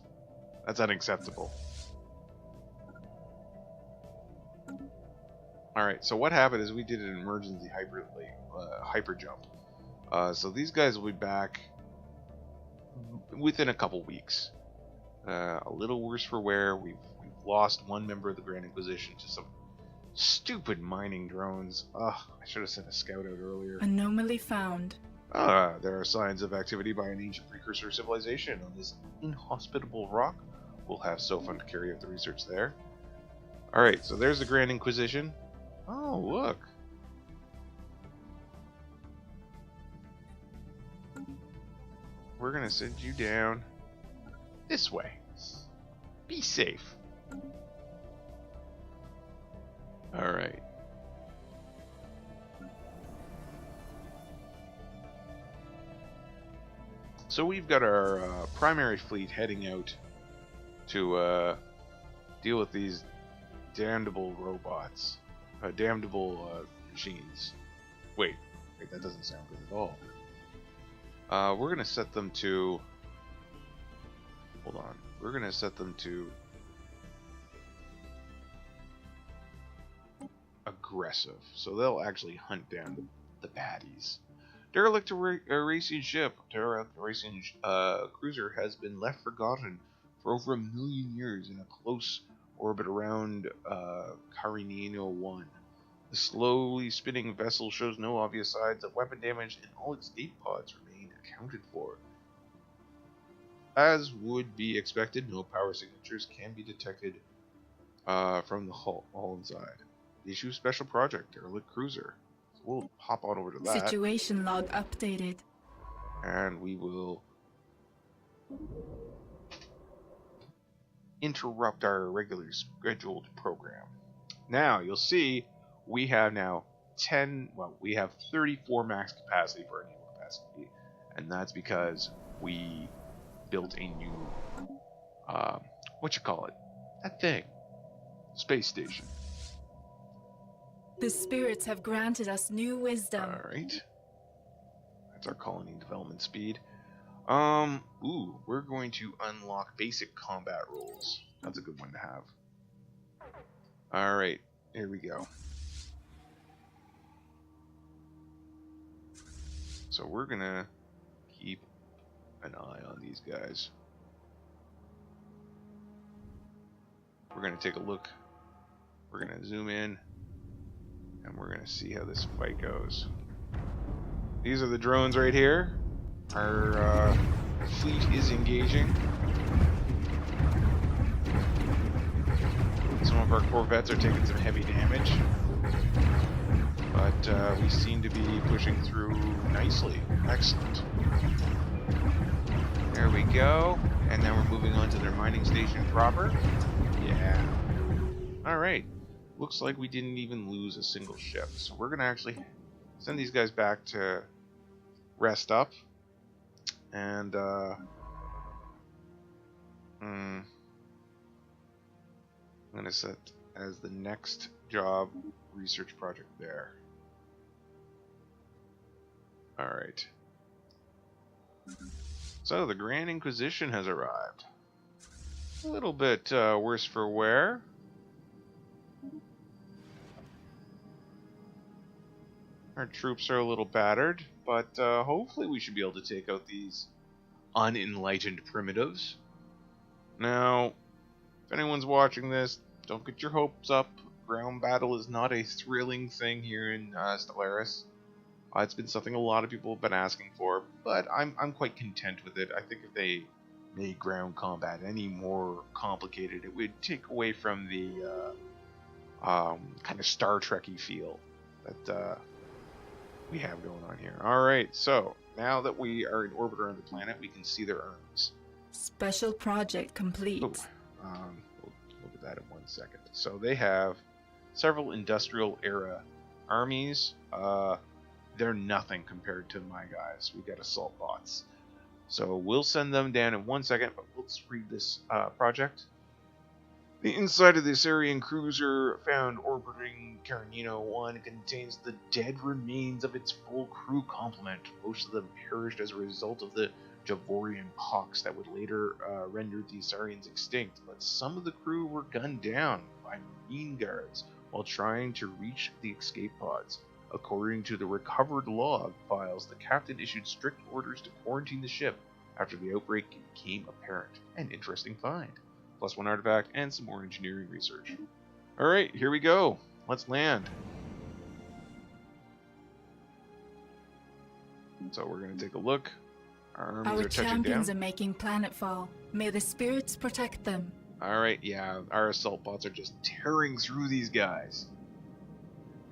A: unacceptable. Alright, so what happened is we did an emergency hyper jump. So these guys will be back within a couple weeks. A little worse for wear. We've lost one member of the Grand Inquisition to some stupid mining drones. Ugh, I should have sent a scout out earlier.
B: Anomaly found.
A: There are signs of activity by an ancient precursor civilization on this inhospitable rock. We'll have Sophon to carry out the research there. Alright, so there's the Grand Inquisition. Oh, look. We're gonna send you down this way. Be safe. Alright. So we've got our primary fleet heading out to deal with these damnable robots. Damnable machines. Wait, that doesn't sound good at all. We're going to set them to hold on. We're gonna set them to aggressive, so they'll actually hunt down the baddies. Derelict racing ship. Derelict racing cruiser has been left forgotten for over 1 million years in a close orbit around Carinino 1. The slowly spinning vessel shows no obvious signs of weapon damage, and all escape pods remain accounted for. As would be expected, no power signatures can be detected from the hull inside. Issue special project, derelict cruiser. So we'll hop on over to that.
B: Situation log updated.
A: And we will interrupt our regularly scheduled program. Now, you'll see we have now 34 max capacity for our naval capacity. And that's because we built a new, that thing, space station.
B: The spirits have granted us new wisdom.
A: Alright. That's our colony development speed. We're going to unlock basic combat rules. That's a good one to have. Alright, here we go. So we're gonna keep an eye on these guys. We're gonna take a look. We're gonna zoom in. And we're going to see how this fight goes. These are the drones right here. Our fleet is engaging. Some of our corvettes are taking some heavy damage. But we seem to be pushing through nicely. Excellent. There we go. And then we're moving on to their mining station proper. Yeah. Alright. Looks like we didn't even lose a single ship. So we're going to actually send these guys back to rest up. And, I'm going to set as the next job research project there. Alright. So the Grand Inquisition has arrived. A little bit worse for wear. Our troops are a little battered, but hopefully we should be able to take out these unenlightened primitives. Now, if anyone's watching this, don't get your hopes up. Ground battle is not a thrilling thing here in Stellaris. It's been something a lot of people have been asking for, but I'm quite content with it. I think if they made ground combat any more complicated, it would take away from the kind of Star Trek-y feel that we have going on here. Alright, so now that we are in orbit around the planet, we can see their arms.
B: Special project complete.
A: We'll look at that in 1 second. So they have several industrial era armies. They're nothing compared to my guys. We got assault bots. So we'll send them down in 1 second, but let's read this project. The inside of the Assyrian cruiser found orbiting Carinino 1 contains the dead remains of its full crew complement. Most of them perished as a result of the Javorian pox that would later render the Assyrians extinct, but some of the crew were gunned down by Marine guards while trying to reach the escape pods. According to the recovered log files, the captain issued strict orders to quarantine the ship after the outbreak became apparent. An interesting find. +1 artifact, and some more engineering research. Alright, here we go. Let's land. So we're going to take a look. Our armies are touching down.
B: Our champions are making planetfall. May the spirits protect them.
A: Alright, yeah, our assault bots are just tearing through these guys.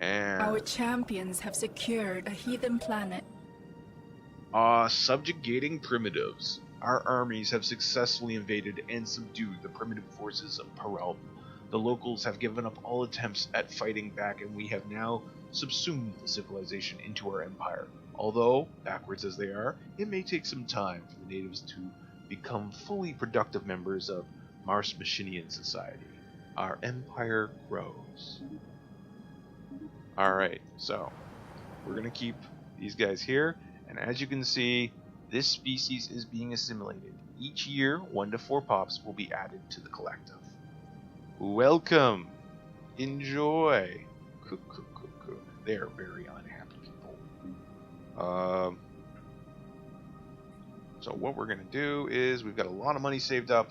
A: And
B: our champions have secured a heathen planet.
A: Subjugating primitives. Our armies have successfully invaded and subdued the primitive forces of Perel. The locals have given up all attempts at fighting back, and we have now subsumed the civilization into our empire. Although, backwards as they are, it may take some time for the natives to become fully productive members of Mars Machinian society. Our empire grows. Alright, so we're going to keep these guys here, and as you can see, This species is being assimilated. Each year, 1 to 4 pops will be added to the collective. Welcome! Enjoy! They are very unhappy people. So what we're going to do is, we've got a lot of money saved up.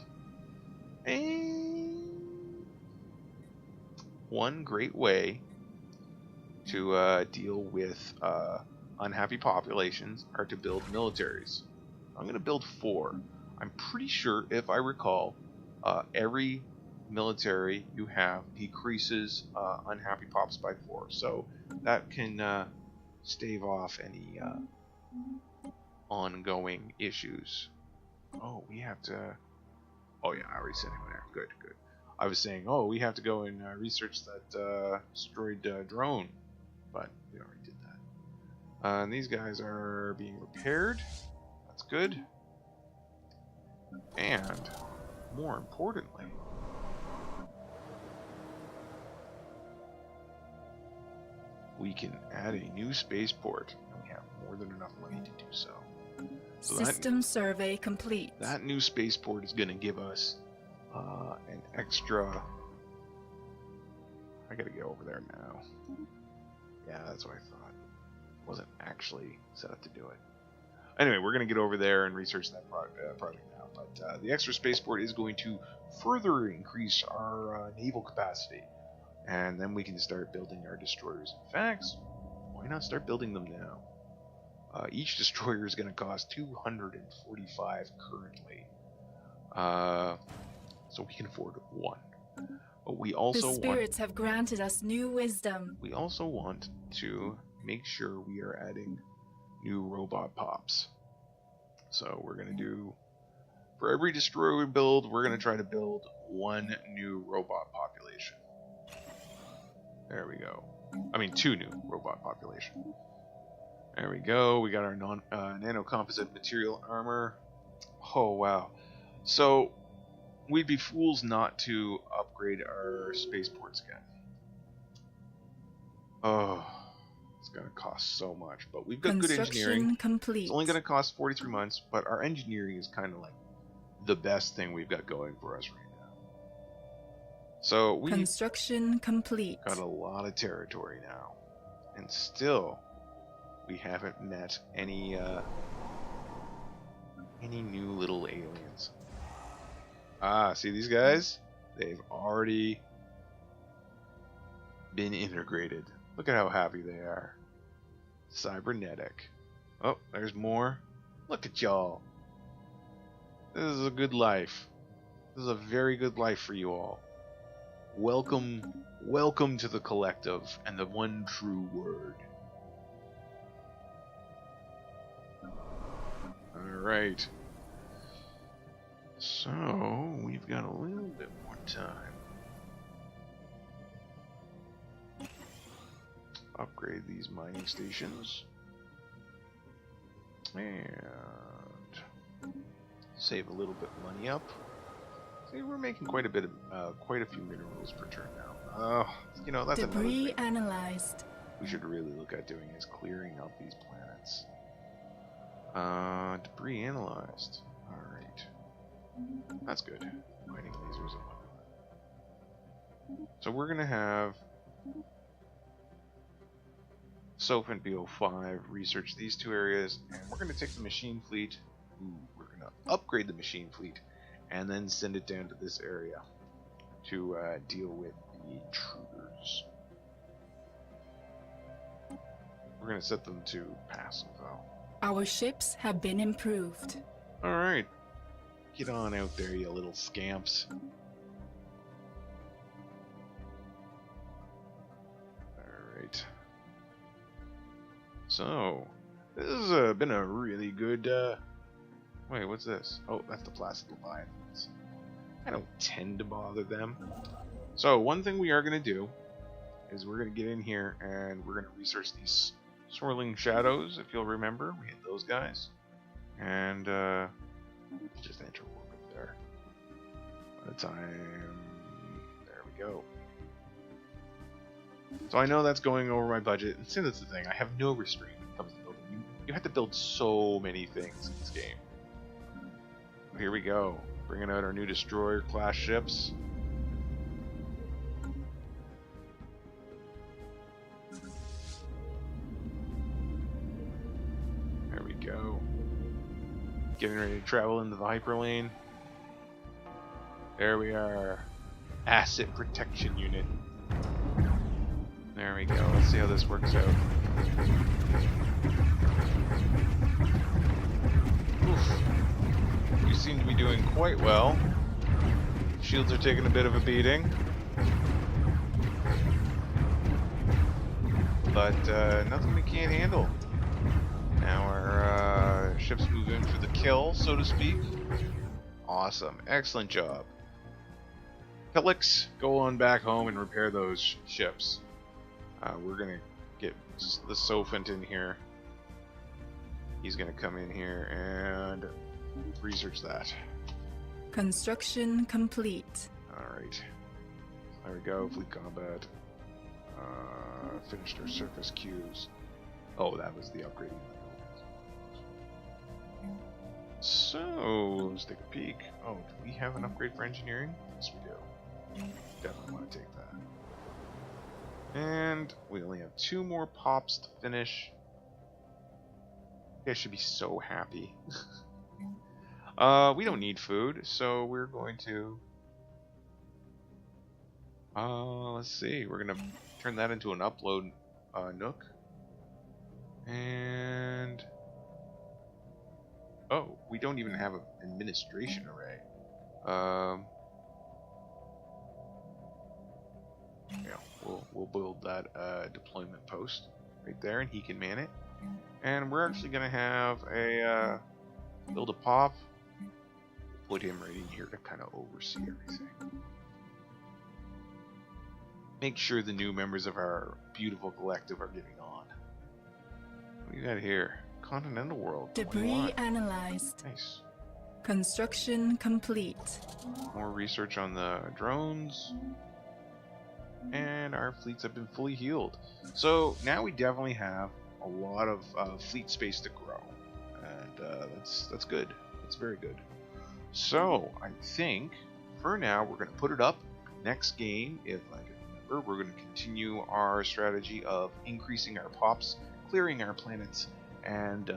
A: And one great way to deal with unhappy populations are to build militaries. I'm going to build 4. I'm pretty sure, if I recall, every military you have decreases unhappy pops by 4. So that can stave off any ongoing issues. Oh, we have to... Oh yeah, I already sent him there. Good, good. I was saying, oh, we have to go and research that destroyed drone. But we already did that. And these guys are being repaired. That's good. And, more importantly, we can add a new spaceport. And we have more than enough money to do so.
B: System survey complete.
A: That new spaceport is going to give us an extra... I gotta get over there now. Yeah, that's what I thought. Wasn't actually set up to do it. Anyway, we're going to get over there and research that project now. But the extra spaceport is going to further increase our naval capacity. And then we can start building our destroyers. In fact, why not start building them now? Each destroyer is going to cost 245 currently. So we can afford 1. But we also
B: the spirits have granted us new wisdom.
A: We also want to make sure we are adding new robot pops. So we're going to do... For every destroyer we build, we're going to try to build 1 new robot population. There we go. I mean, 2 new robot population. There we go. We got our nano-composite material armor. Oh, wow. So, we'd be fools not to upgrade our spaceports again. Oh, it's going to cost so much. But we've got good engineering.
B: Complete.
A: It's only going to cost 43 months, but our engineering is kind of like the best thing we've got going for us right now. So, we
B: construction complete.
A: Got a lot of territory now. And still... we haven't met any new little aliens. Ah, see these guys? They've already been integrated. Look at how happy they are. Cybernetic. Oh, there's more. Look at y'all. This is a good life. This is a very good life for you all. Welcome, welcome to the collective and the one true word. Alright. So, we've got a little bit more time. Upgrade these mining stations. And save a little bit of money up. See, we're making quite a few minerals per turn now. You know, that's
B: debris analyzed.
A: We should really look at doing is clearing up these planets. Debris analyzed. Alright. That's good. Mining lasers and whatnot. So we're gonna have Soph and BO5 research these 2 areas, and we're gonna take the machine fleet. We're gonna upgrade the machine fleet, and then send it down to this area to deal with the intruders. We're gonna set them to passive though.
B: Our ships have been improved.
A: Alright. Get on out there, you little scamps. Alright. So, this has been a really good, Wait, what's this? Oh, that's the Placid Leviathans. I don't tend to bother them. So, one thing we are going to do is we're going to get in here and we're going to research these swirling shadows, if you'll remember. We had those guys. And, just enter orbit there. By the time... There we go. So I know that's going over my budget. And see, that's the thing. I have no restraint when it comes to building You have to build so many things in this game. Here we go. Bringing out our new destroyer class ships. There we go. Getting ready to travel into the hyperlane. There we are. Asset protection unit. There we go. Let's see how this works out. Oof. We seem to be doing quite well. Shields are taking a bit of a beating. But nothing we can't handle. Now our ships move in for the kill, so to speak. Awesome. Excellent job. Helix, go on back home and repair those ships. We're going to get the Sophant in here. He's going to come in here and research that.
B: Construction complete.
A: Alright. There we go. Fleet combat. Finished our surface queues. Oh, that was the upgrade. So, let's take a peek. Oh, do we have an upgrade for engineering? Yes, we do. Definitely want to take that. And we only have 2 more pops to finish. You guys should be so happy. We don't need food, so we're going to... let's see. We're going to turn that into an upload nook. And... oh, we don't even have an administration array. Yeah, we'll build that deployment post right there, and he can man it. And we're actually gonna have a build a pop. Put him right in here to kind of oversee everything. Make sure the new members of our beautiful collective are getting on. What do you got here? Continental world.
B: Debris analyzed.
A: Nice.
B: Construction complete.
A: More research on the drones. And our fleets have been fully healed. So now we definitely have a lot of fleet space to grow. And that's good. That's very good. So I think for now we're going to put it up. Next game, if I can remember, we're going to continue our strategy of increasing our pops, clearing our planets, and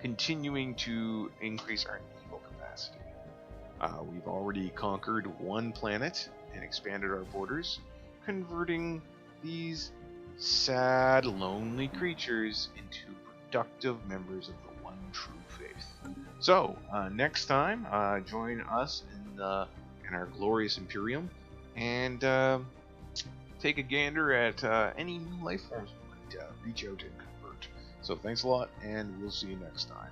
A: continuing to increase our naval capacity. We've already conquered 1 planet and expanded our borders, converting these sad, lonely creatures into productive members of the one true faith. So, next time, join us in our glorious Imperium, and take a gander at any new life forms we might reach out and convert. So thanks a lot, and we'll see you next time.